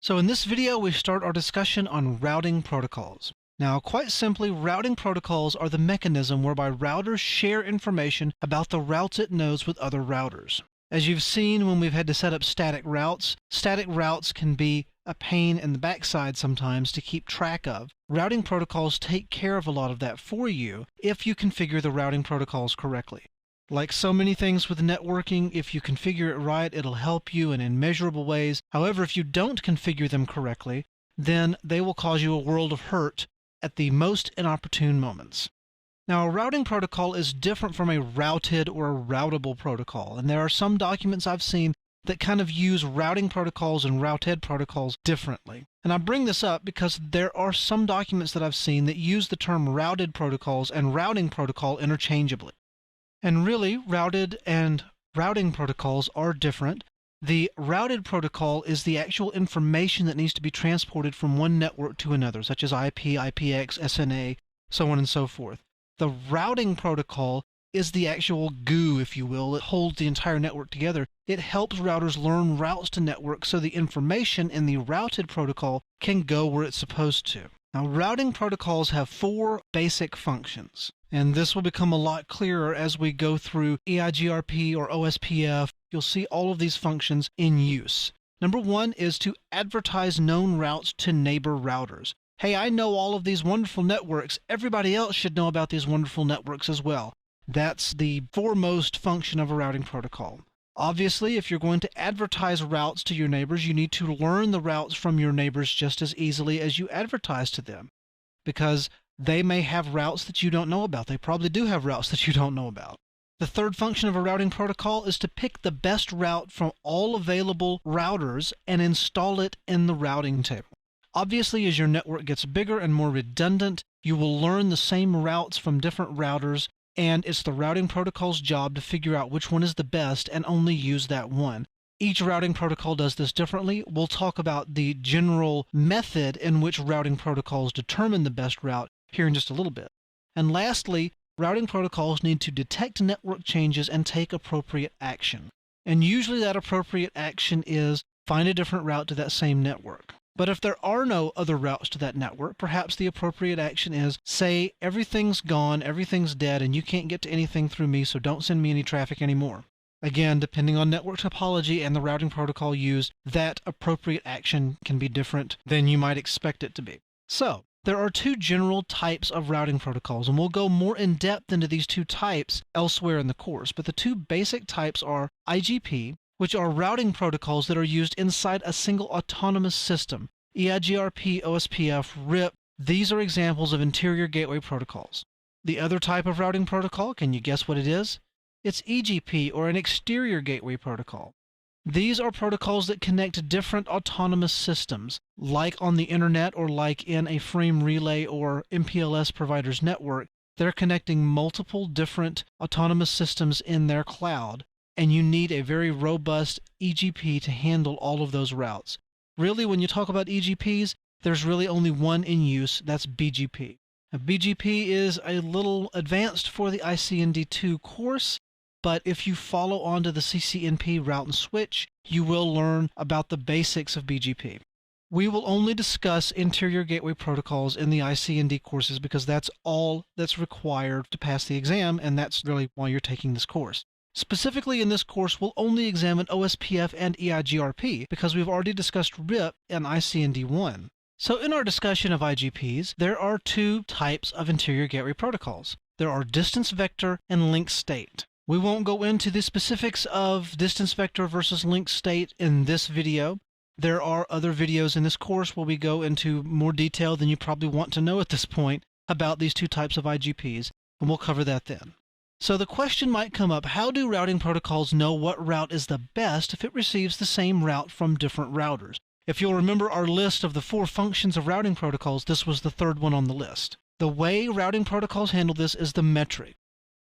So in this video, we start our discussion on routing protocols. Now, quite simply, routing protocols are the mechanism whereby routers share information about the routes it knows with other routers. As you've seen when we've had to set up static routes can be a pain in the backside sometimes to keep track of. Routing protocols take care of a lot of that for you if you configure the routing protocols correctly. Like so many things with networking, if you configure it right, it'll help you in immeasurable ways. However, if you don't configure them correctly, then they will cause you a world of hurt at the most inopportune moments. Now, a routing protocol is different from a routed or a routable protocol, and there are some documents I've seen that kind of use routing protocols and routed protocols differently. And I bring this up because there are some documents that I've seen that use the term routed protocols and routing protocol interchangeably. And really, routed and routing protocols are different. The routed protocol is the actual information that needs to be transported from one network to another, such as IP, IPX, SNA, so on and so forth. The routing protocol is the actual glue, if you will, that holds the entire network together. It helps routers learn routes to networks so the information in the routed protocol can go where it's supposed to. Now, routing protocols have four basic functions, and this will become a lot clearer as we go through EIGRP or OSPF. You'll see all of these functions in use. Number one is to advertise known routes to neighbor routers. Hey, I know all of these wonderful networks. Everybody else should know about these wonderful networks as well. That's the foremost function of a routing protocol. Obviously, if you're going to advertise routes to your neighbors, you need to learn the routes from your neighbors just as easily as you advertise to them, because they may have routes that you don't know about. They probably do have routes that you don't know about. The third function of a routing protocol is to pick the best route from all available routers and install it in the routing table. Obviously, as your network gets bigger and more redundant, you will learn the same routes from different routers, and it's the routing protocol's job to figure out which one is the best and only use that one. Each routing protocol does this differently. We'll talk about the general method in which routing protocols determine the best route here in just a little bit. And lastly, routing protocols need to detect network changes and take appropriate action. And usually that appropriate action is find a different route to that same network. But if there are no other routes to that network, perhaps the appropriate action is say everything's gone, everything's dead, and you can't get to anything through me, so don't send me any traffic anymore. Again, depending on network topology and the routing protocol used, that appropriate action can be different than you might expect it to be. So, there are two general types of routing protocols, and we'll go more in depth into these two types elsewhere in the course. But the two basic types are IGP, which are routing protocols that are used inside a single autonomous system. EIGRP, OSPF, RIP, these are examples of interior gateway protocols. The other type of routing protocol, can you guess what it is? It's EGP, or an exterior gateway protocol. These are protocols that connect different autonomous systems, like on the internet or like in a frame relay or MPLS provider's network. They're connecting multiple different autonomous systems in their cloud, and you need a very robust EGP to handle all of those routes. Really, when you talk about EGPs, there's really only one in use, that's BGP. Now, BGP is a little advanced for the ICND2 course, but if you follow on to the CCNP route and switch, you will learn about the basics of BGP. We will only discuss interior gateway protocols in the ICND courses because that's all that's required to pass the exam, and that's really why you're taking this course. Specifically in this course, we'll only examine OSPF and EIGRP because we've already discussed RIP and ICND1. So in our discussion of IGPs, there are two types of interior gateway protocols. There are distance vector and link state. We won't go into the specifics of distance vector versus link state in this video. There are other videos in this course where we go into more detail than you probably want to know at this point about these two types of IGPs, and we'll cover that then. So the question might come up, how do routing protocols know what route is the best if it receives the same route from different routers? If you'll remember our list of the four functions of routing protocols, this was the third one on the list. The way routing protocols handle this is the metric.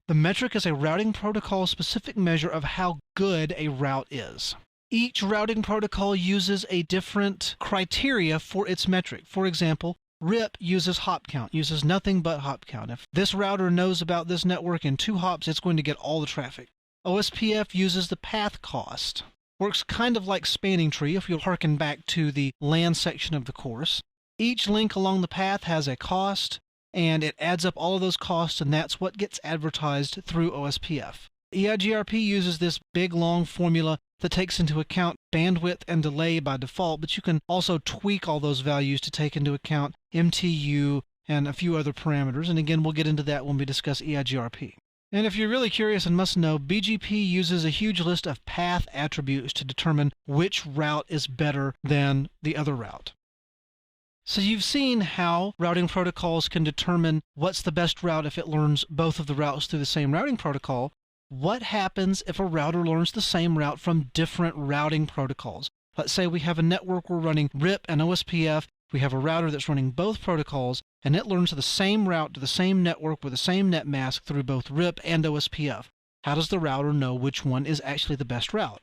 The metric is a routing protocol specific measure of how good a route is. Each routing protocol uses a different criteria for its metric. For example, RIP uses hop count, uses nothing but hop count. If this router knows about this network in 2 hops, it's going to get all the traffic. OSPF uses the path cost. works kind of like spanning tree if you'll harken back to the LAN section of the course. Each link along the path has a cost, and it adds up all of those costs, and that's what gets advertised through OSPF. EIGRP uses this big long formula that takes into account bandwidth and delay by default, but you can also tweak all those values to take into account MTU and a few other parameters, and again we'll get into that when we discuss EIGRP. And if you're really curious and must know, BGP uses a huge list of path attributes to determine which route is better than the other route. So you've seen how routing protocols can determine what's the best route if it learns both of the routes through the same routing protocol. What happens if a router learns the same route from different routing protocols? Let's say we have a network we're running RIP and OSPF. We have a router that's running both protocols, and it learns the same route to the same network with the same net mask through both RIP and OSPF. How does the router know which one is actually the best route?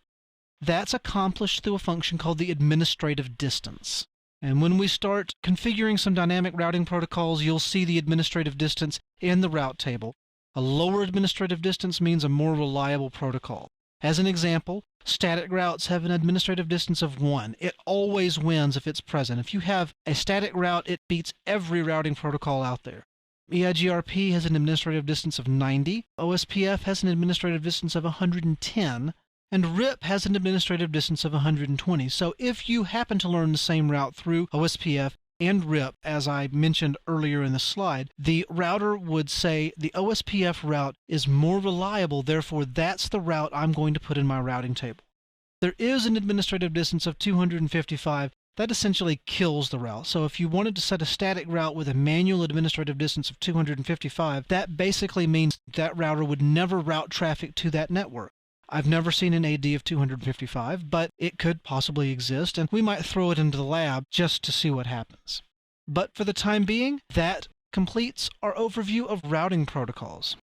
That's accomplished through a function called the administrative distance. And when we start configuring some dynamic routing protocols, you'll see the administrative distance in the route table. A lower administrative distance means a more reliable protocol. As an example, static routes have an administrative distance of 1. It always wins if it's present. If you have a static route, it beats every routing protocol out there. EIGRP has an administrative distance of 90. OSPF has an administrative distance of 110. And RIP has an administrative distance of 120. So if you happen to learn the same route through OSPF and RIP, as I mentioned earlier in the slide, the router would say the OSPF route is more reliable, therefore that's the route I'm going to put in my routing table. There is an administrative distance of 255. That essentially kills the route. So if you wanted to set a static route with a manual administrative distance of 255, that basically means that router would never route traffic to that network. I've never seen an AD of 255, but it could possibly exist, and we might throw it into the lab just to see what happens. But for the time being, that completes our overview of routing protocols.